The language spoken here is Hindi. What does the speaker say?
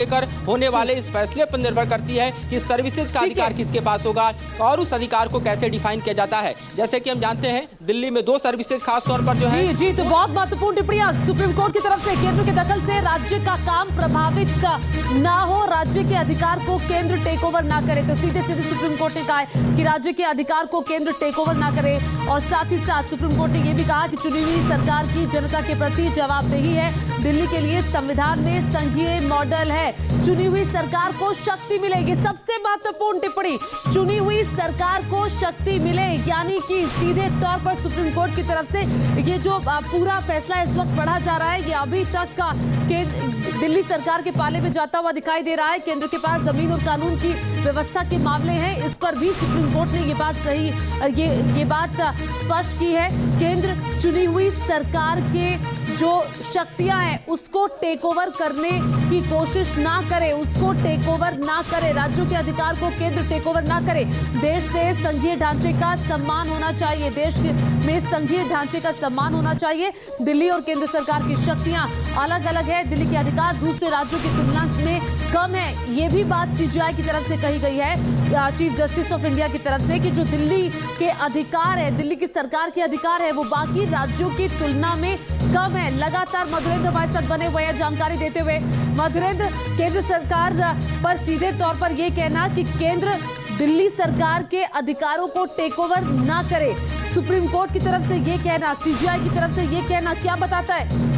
लेकर होने वाले इस फैसले पर निर्भर करती है कि सर्विसेज का अधिकार किसके पास होगा और उस अधिकार को कैसे डिफाइन किया जाता है। जैसे कि हम जानते हैं दिल्ली में 2 सर्विसेज खास तौर पर जो है जी तो बहुत महत्वपूर्ण टिप्पणियां सुप्रीम कोर्ट की तरफ से। केंद्र के दखल से राज्य का काम प्रभावित ना हो, राज्य के अधिकार को केंद्र टेक ओवर ना करे। तो सीधे सीधे सुप्रीम कोर्ट ने कहा है कि राज्य के अधिकार को केंद्र टेक ओवर ना करे। और साथ ही साथ सुप्रीम कोर्ट ने यह भी कहा कि चुनी हुई सरकार की जनता के प्रति जवाबदेही है। दिल्ली के लिए संविधान में संघीय मॉडल है, चुनी हुई सरकार को शक्ति मिलेगी। सबसे महत्वपूर्ण टिप्पणी, चुनी हुई सरकार को शक्ति मिले, यानी कि सीधे तौर पर सुप्रीम कोर्ट की तरफ से ये जो पूरा फैसला इस वक्त पढ़ा जा रहा है, ये अभी तक का दिल्ली सरकार के पाले में जाता हुआ दिखाई दे रहा है। केंद्र के पास जमीन और कानून की व्यवस्था के मामले हैं, इस पर भी सुप्रीम कोर्ट ने ये बात स्पष्ट की है। केंद्र चुनी हुई सरकार के जो शक्तियां हैं उसको टेक ओवर करने की कोशिश ना करे, उसको टेक ओवर ना करे, राज्यों के अधिकार को केंद्र टेक ओवर ना करे। देश से संघीय ढांचे का सम्मान होना चाहिए, देश में संघीय ढांचे का सम्मान होना चाहिए। दिल्ली और केंद्र सरकार की शक्तियां अलग अलग है, दिल्ली के अधिकार दूसरे राज्यों की तुलना में कम है। ये भी बात सीजीआई की तरफ से कही गई है, चीफ जस्टिस ऑफ इंडिया की तरफ से, कि जो दिल्ली के अधिकार है, दिल्ली की सरकार के अधिकार है, वो बाकी राज्यों की तुलना में कम है। लगातार मधुरेंद्र हमारे साथ बने हुए हैं जानकारी देते हुए। मधुरेंद्र, केंद्र सरकार पर सीधे तौर पर यह कहना कि केंद्र दिल्ली सरकार के अधिकारों को टेक ओवर ना करे, सुप्रीम कोर्ट की तरफ से यह कहना, सीजीआई की तरफ से यह कहना क्या बताता है?